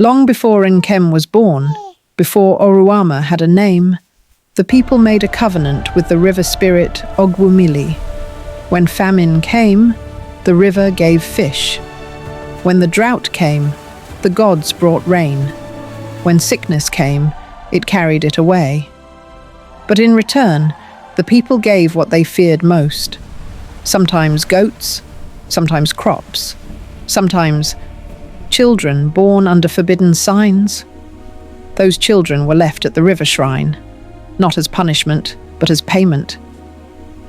Long before Nkem was born, before Oruama had a name, the people made a covenant with the river spirit Ogwumili. When famine came, the river gave fish. When the drought came, the gods brought rain. When sickness came, it carried it away. But in return, the people gave what they feared most. Sometimes goats, sometimes crops, sometimes children born under forbidden signs. Those children were left at the river shrine, not as punishment, but as payment.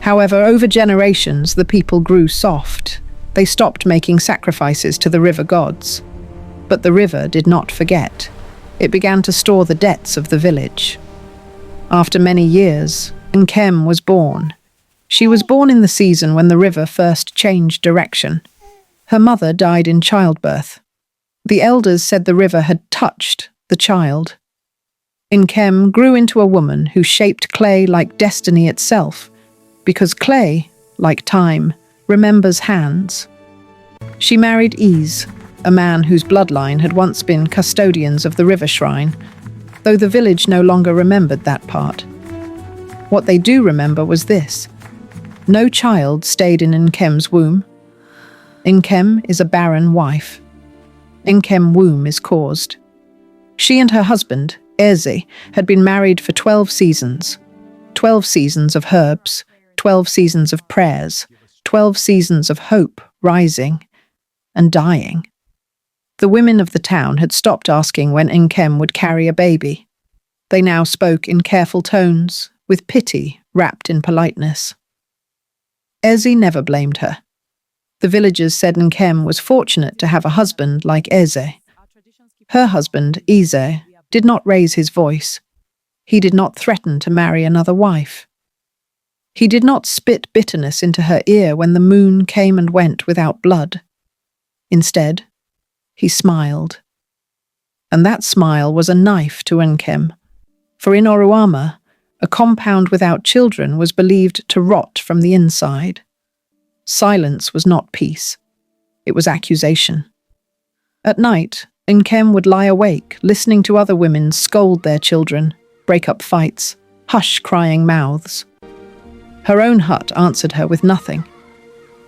However, over generations, the people grew soft. They stopped making sacrifices to the river gods. But the river did not forget. It began to store the debts of the village. After many years, Nkem was born. She was born in the season when the river first changed direction. Her mother died in childbirth. The elders said the river had touched the child. Nkem grew into a woman who shaped clay like destiny itself, because clay, like time, remembers hands. She married Ease, a man whose bloodline had once been custodians of the river shrine, though the village no longer remembered that part. What they do remember was this: no child stayed in Nkem's womb. Nkem is a barren wife. Nkem womb is caused. She and her husband, Eze, had been married for 12 seasons. 12 seasons of herbs, 12 seasons of prayers, 12 seasons of hope rising and dying. The women of the town had stopped asking when Nkem would carry a baby. They now spoke in careful tones, with pity wrapped in politeness. Eze never blamed her. The villagers said Nkem was fortunate to have a husband like Eze. Her husband, Eze, did not raise his voice. He did not threaten to marry another wife. He did not spit bitterness into her ear when the moon came and went without blood. Instead, he smiled. And that smile was a knife to Nkem, for in Oruama, a compound without children was believed to rot from the inside. Silence was not peace. It was accusation. At night, Nkem would lie awake, listening to other women scold their children, break up fights, hush crying mouths. Her own hut answered her with nothing.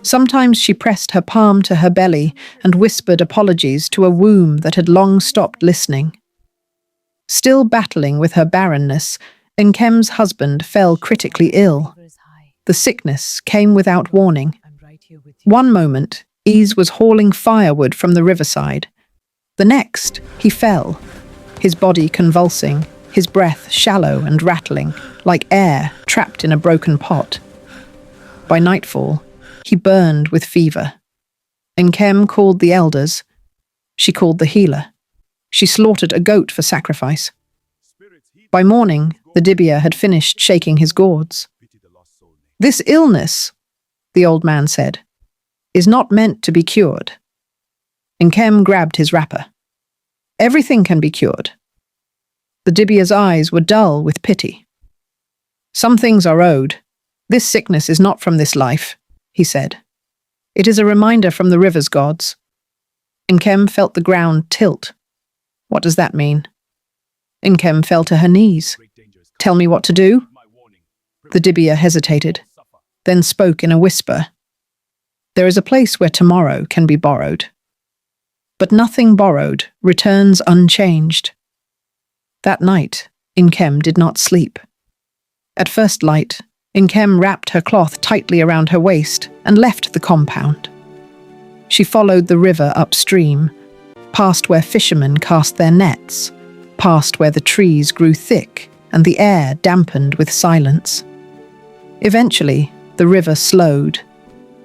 Sometimes she pressed her palm to her belly and whispered apologies to a womb that had long stopped listening. Still battling with her barrenness, Nkem's husband fell critically ill. The sickness came without warning. One moment, Eze was hauling firewood from the riverside. The next, he fell, his body convulsing, his breath shallow and rattling, like air trapped in a broken pot. By nightfall, he burned with fever. Nkem called the elders. She called the healer. She slaughtered a goat for sacrifice. By morning, the dibia had finished shaking his gourds. "This illness," the old man said, "is not meant to be cured." Nkem grabbed his wrapper. "Everything can be cured." The dibia's eyes were dull with pity. "Some things are owed. This sickness is not from this life," he said. "It is a reminder from the river's gods." Nkem felt the ground tilt. What does that mean? Nkem fell to her knees. "Tell me what to do?" The dibia hesitated, then spoke in a whisper. "There is a place where tomorrow can be borrowed. But nothing borrowed returns unchanged." That night, Nkem did not sleep. At first light, Nkem wrapped her cloth tightly around her waist and left the compound. She followed the river upstream, past where fishermen cast their nets, past where the trees grew thick and the air dampened with silence. Eventually, the river slowed,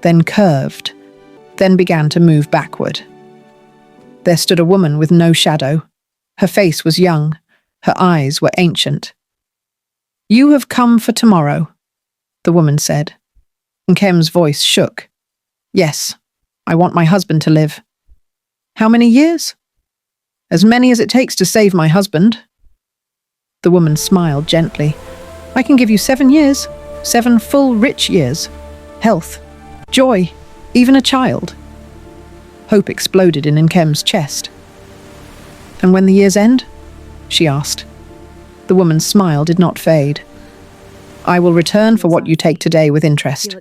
then curved, then began to move backward. There stood a woman with no shadow. Her face was young, her eyes were ancient. "You have come for tomorrow," the woman said. Nkem's voice shook. "Yes, I want my husband to live." "How many years?" "As many as it takes to save my husband." The woman smiled gently. "I can give you 7 years, 7 full, rich years. Health, joy, even a child." Hope exploded in Nkem's chest. And when the years end? She asked. The woman's smile did not fade. I will return for what you take today with interest.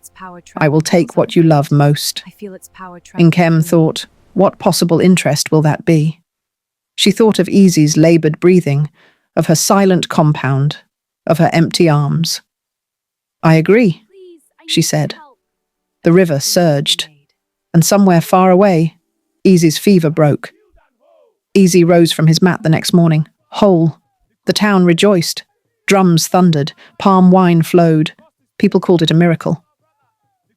I will take what you love most. Nkem thought, what possible interest will that be? She thought of Easy's laboured breathing, of her silent compound, of her empty arms. I agree, she said. The river surged, and somewhere far away, Easy's fever broke. Easy rose from his mat the next morning, whole. The town rejoiced. Drums thundered, palm wine flowed. People called it a miracle.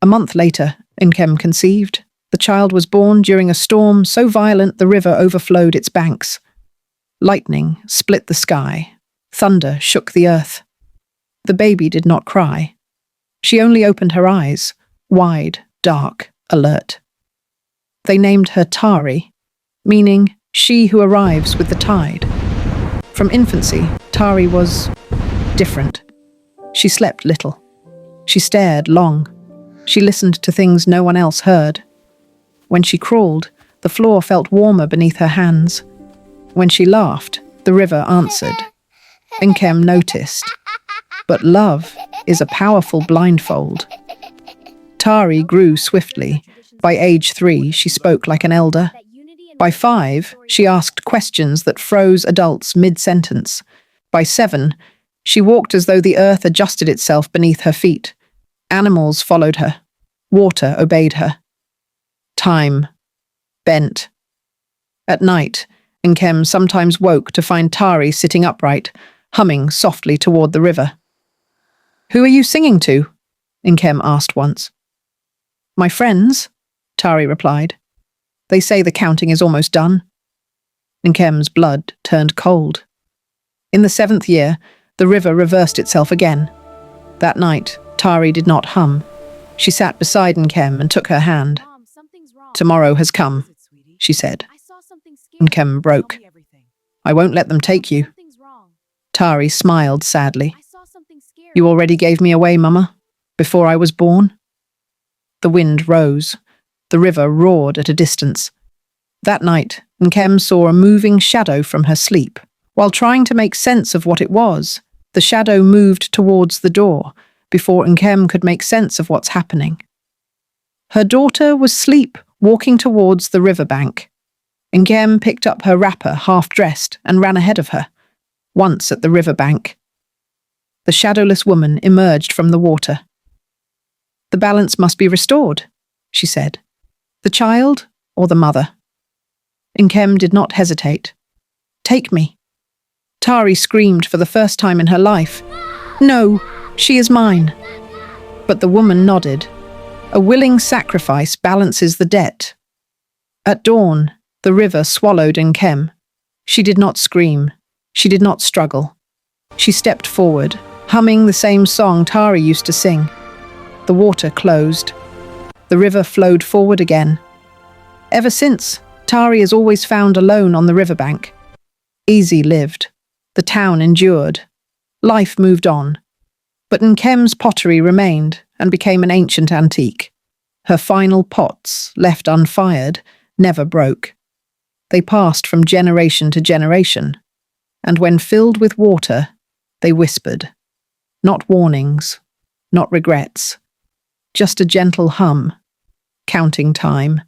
A month later, Nkem conceived. The child was born during a storm so violent the river overflowed its banks. Lightning split the sky. Thunder shook the earth. The baby did not cry. She only opened her eyes, wide, dark, alert. They named her Tari, meaning she who arrives with the tide. From infancy, Tari was different. She slept little. She stared long. She listened to things no one else heard. When she crawled, the floor felt warmer beneath her hands. When she laughed, the river answered. Nkem noticed. But love is a powerful blindfold. Tari grew swiftly. By age 3, she spoke like an elder. By 5, she asked questions that froze adults mid-sentence. By 7, she walked as though the earth adjusted itself beneath her feet. Animals followed her. Water obeyed her. Time bent. At night, Nkem sometimes woke to find Tari sitting upright, humming softly toward the river. Who are you singing to? Nkem asked once. My friends, Tari replied. They say the counting is almost done. Nkem's blood turned cold. In the 7th year, the river reversed itself again. That night, Tari did not hum. She sat beside Nkem and took her hand. Tomorrow has come, she said. Nkem broke. I won't let them take you. Tari smiled sadly. You already gave me away, Mama, before I was born. The wind rose. The river roared at a distance. That night, Nkem saw a moving shadow from her sleep. While trying to make sense of what it was, the shadow moved towards the door before Nkem could make sense of what's happening. Her daughter was asleep, walking towards the riverbank. Nkem picked up her wrapper, half-dressed, and ran ahead of her. Once at the riverbank, the shadowless woman emerged from the water. The balance must be restored, she said. The child or the mother? Nkem did not hesitate. Take me. Tari screamed for the first time in her life. No, she is mine. But the woman nodded. A willing sacrifice balances the debt. At dawn, the river swallowed Nkem. She did not scream. She did not struggle. She stepped forward, humming the same song Tari used to sing. The water closed. The river flowed forward again. Ever since, Tari is always found alone on the riverbank. Easy lived. The town endured. Life moved on. But Nkem's pottery remained and became an ancient antique. Her final pots, left unfired, never broke. They passed from generation to generation, and when filled with water, they whispered. Not warnings, not regrets, just a gentle hum, counting time.